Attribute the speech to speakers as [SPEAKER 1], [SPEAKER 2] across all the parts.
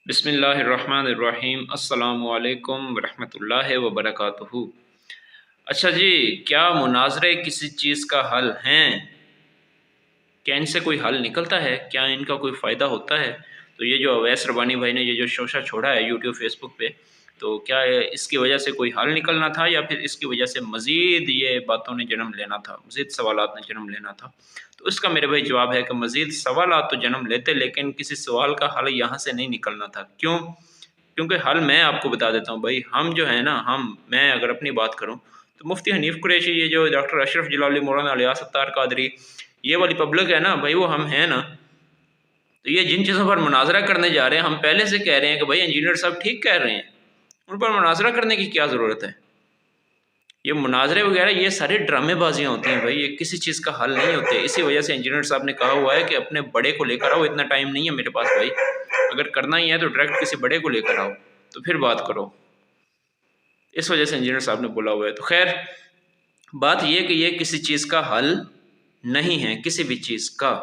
[SPEAKER 1] بسم اللہ الرحمن الرحیم۔ السلام علیکم ورحمۃ اللہ وبرکاتہ۔ اچھا جی، کیا مناظرے کسی چیز کا حل ہیں؟ کیا ان سے کوئی حل نکلتا ہے؟ کیا ان کا کوئی فائدہ ہوتا ہے؟ تو یہ جو اویس ربانی بھائی نے یہ جو شوشہ چھوڑا ہے یوٹیوب فیس بک پہ، تو کیا اس کی وجہ سے کوئی حل نکلنا تھا یا پھر اس کی وجہ سے مزید یہ باتوں نے جنم لینا تھا، مزید سوالات نے جنم لینا تھا؟ تو اس کا میرے بھائی جواب ہے کہ مزید سوالات تو جنم لیتے، لیکن کسی سوال کا حل یہاں سے نہیں نکلنا تھا۔ کیوں؟ کیونکہ حل میں آپ کو بتا دیتا ہوں بھائی، ہم جو ہے نا، میں اگر اپنی بات کروں تو مفتی حنیف قریشی، یہ جو ڈاکٹر اشرف جلالی، مولانا الیاس ستار قادری، یہ والی پبلک ہے نا بھائی، وہ ہم ہیں نا۔ تو یہ جن چیزوں پر مناظرہ کرنے جا رہے ہیں، ہم پہلے سے کہہ رہے ہیں کہ بھائی انجینئر صاحب ٹھیک کہہ رہے ہیں، ان پر مناظرہ کرنے کی کیا ضرورت ہے؟ یہ مناظرے وغیرہ یہ سارے ڈرامے بازیاں ہوتی ہیں بھائی، یہ کسی چیز کا حل نہیں ہوتے۔ اسی وجہ سے انجینئر صاحب نے کہا ہوا ہے کہ اپنے بڑے کو لے کر آؤ، اتنا ٹائم نہیں ہے میرے پاس بھائی، اگر کرنا ہی ہے تو ڈائریکٹ کسی بڑے کو لے کر آؤ تو پھر بات کرو۔ اس وجہ سے انجینئر صاحب نے بولا ہوا ہے۔ تو خیر بات یہ کہ یہ کسی چیز کا حل نہیں ہے، کسی بھی چیز کا،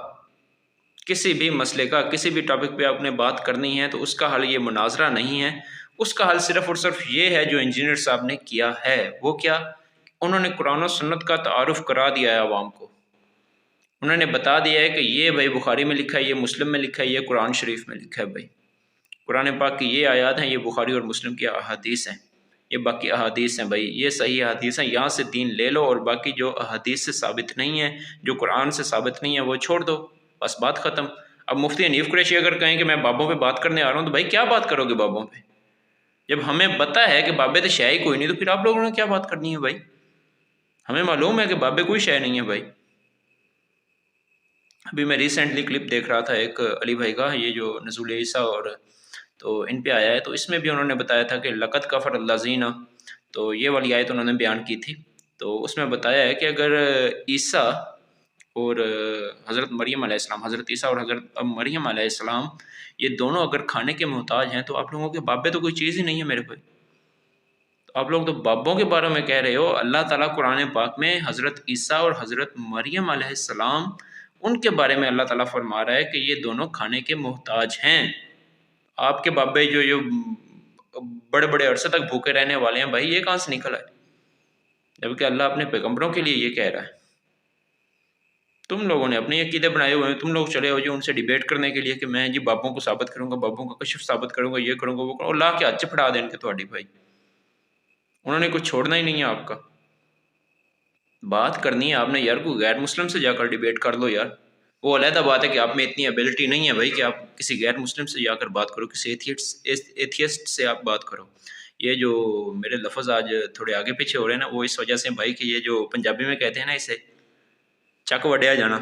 [SPEAKER 1] کسی بھی مسئلے کا، کسی بھی ٹاپک پہ آپ نے بات کرنی ہے تو اس کا حل یہ مناظرہ نہیں ہے۔ اس کا حل صرف اور صرف یہ ہے جو انجینئر صاحب نے کیا ہے۔ وہ کیا؟ انہوں نے قرآن و سنت کا تعارف کرا دیا ہے عوام کو۔ انہوں نے بتا دیا ہے کہ یہ بھائی بخاری میں لکھا ہے، یہ مسلم میں لکھا ہے، یہ قرآن شریف میں لکھا ہے بھائی۔ قرآن پاک کی یہ آیات ہیں، یہ بخاری اور مسلم کی احادیث ہیں، یہ باقی احادیث ہیں بھائی، یہ صحیح احادیث ہیں، یہاں سے دین لے لو، اور باقی جو احادیث سے ثابت نہیں ہے، جو قرآن سے ثابت نہیں ہے، وہ چھوڑ دو، بس بات ختم۔ اب مفتی حنیف قریشی اگر کہیں کہ میں بابوں پہ بات کرنے آ رہا ہوں، تو بھائی کیا بات کرو گے بابوں پہ؟ جب ہمیں پتہ ہے کہ بابے تو شے ہی کوئی نہیں، تو پھر آپ لوگوں نے کیا بات کرنی ہے بھائی؟ ہمیں معلوم ہے کہ بابے کوئی شے نہیں ہے بھائی۔ ابھی میں ریسنٹلی کلپ دیکھ رہا تھا ایک علی بھائی کا، یہ جو نزول عیسیٰ اور تو ان پہ آیا ہے، تو اس میں بھی انہوں نے بتایا تھا کہ لقد کفر الذین، تو یہ والی آیت انہوں نے بیان کی تھی۔ تو اس میں بتایا ہے کہ اگر عیسیٰ اور حضرت مریم علیہ السلام، حضرت عیسیٰ اور حضرت مریم علیہ السلام، یہ دونوں اگر کھانے کے محتاج ہیں، تو آپ لوگوں کے بابے تو کوئی چیز ہی نہیں ہے میرے بھائی۔ تو آپ لوگ تو بابوں کے بارے میں کہہ رہے ہو۔ اللہ تعالیٰ قرآن پاک میں حضرت عیسیٰ اور حضرت مریم علیہ السلام، ان کے بارے میں اللہ تعالیٰ فرما رہا ہے کہ یہ دونوں کھانے کے محتاج ہیں۔ آپ کے بابے جو بڑے بڑے عرصے تک بھوکے رہنے والے ہیں بھائی، یہ کہاں سے نکل آئے؟ جبکہ اللہ اپنے پیغمبروں کے لیے یہ کہہ رہا ہے۔ تم لوگوں نے اپنے عقیدے بنائے ہوئے ہیں، تم لوگ چلے ہو جو ان سے ڈیبیٹ کرنے کے لیے کہ میں جی بابوں کو ثابت کروں گا، بابوں کا کشف ثابت کروں گا، یہ کروں گا، وہ کروں گا، اللہ کے ہاتھ پھڑا دیں ان کے تھوڑی بھائی، انہوں نے کچھ چھوڑنا ہی نہیں ہے آپ کا۔ بات کرنی ہے آپ نے یار، کوئی غیر مسلم سے جا کر ڈیبیٹ کر لو یار۔ وہ علیحدہ بات ہے کہ آپ میں اتنی ایبلٹی نہیں ہے بھائی کہ آپ کسی غیر مسلم سے جا کر بات کرو، کسی ایتھیسٹ سے آپ بات کرو۔ یہ جو میرے لفظ آج تھوڑے آگے پیچھے ہو رہے ہیں نا، وہ اس وجہ سے بھائی کہ یہ جو پنجابی میں کہتے ہیں نا اسے چک وڈیا جانا،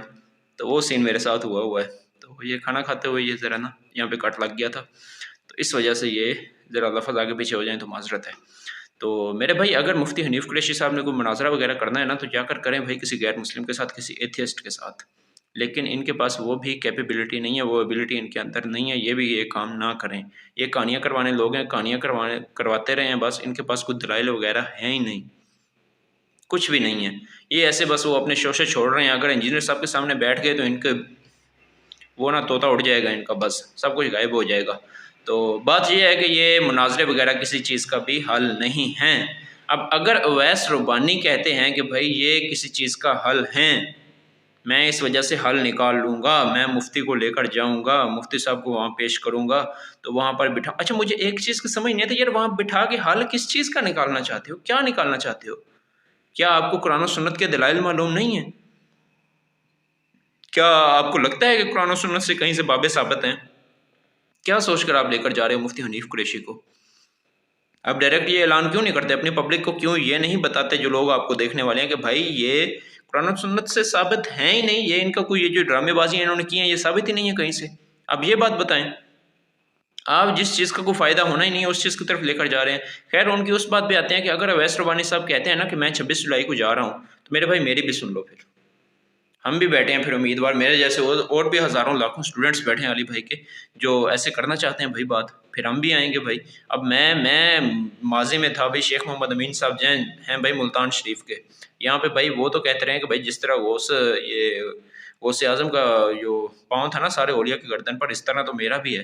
[SPEAKER 1] تو وہ سین میرے ساتھ ہوا ہے۔ تو یہ کھانا کھاتے ہوئے یہ ذرا نا یہاں پہ کٹ لگ گیا تھا، تو اس وجہ سے یہ ذرا لفظ آگے پیچھے ہو جائیں تو معذرت ہے۔ تو میرے بھائی اگر مفتی حنیف قریشی صاحب نے کوئی مناظرہ وغیرہ کرنا ہے نا، تو جا کر کریں بھائی کسی غیر مسلم کے ساتھ، کسی ایتھیسٹ کے ساتھ، لیکن ان کے پاس وہ بھی کیپیبلٹی نہیں ہے، وہ ایبلٹی ان کے اندر نہیں ہے، یہ بھی یہ کام نہ کریں۔ یہ کہانیاں کروانے لوگ ہیں، کہانیاں کرواتے رہے ہیں بس، ان کے پاس کوئی دلائل وغیرہ ہیں ہی نہیں، کچھ بھی نہیں ہے۔ یہ ایسے بس وہ اپنے شوشے چھوڑ رہے ہیں، اگر انجینئر صاحب کے سامنے بیٹھ گئے تو ان کے وہ نا طوطا اڑ جائے گا ان کا، بس سب کچھ غائب ہو جائے گا۔ تو بات یہ ہے کہ یہ مناظرے وغیرہ کسی چیز کا بھی حل نہیں ہیں۔ اب اگر اویس ربانی کہتے ہیں کہ بھائی یہ کسی چیز کا حل ہیں، میں اس وجہ سے حل نکال لوں گا، میں مفتی کو لے کر جاؤں گا، مفتی صاحب کو وہاں پیش کروں گا، تو وہاں پر بٹھا، اچھا مجھے ایک چیز کی سمجھ نہیں آتی یار، وہاں بٹھا کے حل کس چیز کا نکالنا چاہتے ہو؟ کیا نکالنا چاہتے ہو؟ کیا آپ کو قرآن و سنت کے دلائل معلوم نہیں ہیں؟ کیا آپ کو لگتا ہے کہ قرآن و سنت سے کہیں سے بابے ثابت ہیں؟ کیا سوچ کر آپ لے کر جا رہے ہو مفتی حنیف قریشی کو؟ آپ ڈائریکٹ یہ اعلان کیوں نہیں کرتے اپنی پبلک کو؟ کیوں یہ نہیں بتاتے جو لوگ آپ کو دیکھنے والے ہیں کہ بھائی یہ قرآن و سنت سے ثابت ہیں ہی نہیں، یہ ان کا کوئی یہ جو ڈرامے بازی انہوں نے کی ہیں یہ ثابت ہی نہیں ہے کہیں سے؟ اب یہ بات بتائیں۔ آپ جس چیز کا کوئی فائدہ ہونا ہی نہیں ہے اس چیز کی طرف لے کر جا رہے ہیں۔ خیر ان کی اس بات پہ آتے ہیں کہ اگر اویس ربانی صاحب کہتے ہیں نا کہ میں 26 جولائی کو جا رہا ہوں، تو میرے بھائی میری بھی سن لو، پھر ہم بھی بیٹھے ہیں، پھر امیدوار میرے جیسے اور بھی ہزاروں لاکھوں اسٹوڈنٹس بیٹھے ہیں علی بھائی کے جو ایسے کرنا چاہتے ہیں بھائی بات، پھر ہم بھی آئیں گے بھائی۔ اب میں ماضی میں تھا بھائی، شیخ محمد امین صاحب جین ہیں بھائی ملتان شریف کے، یہاں پہ بھائی وہ تو کہتے رہے ہیں کہ بھائی جس طرح غوث اعظم کا جو پاؤں تھا نا سارے اولیاء کی گردن پر، اس طرح تو میرا بھی ہے۔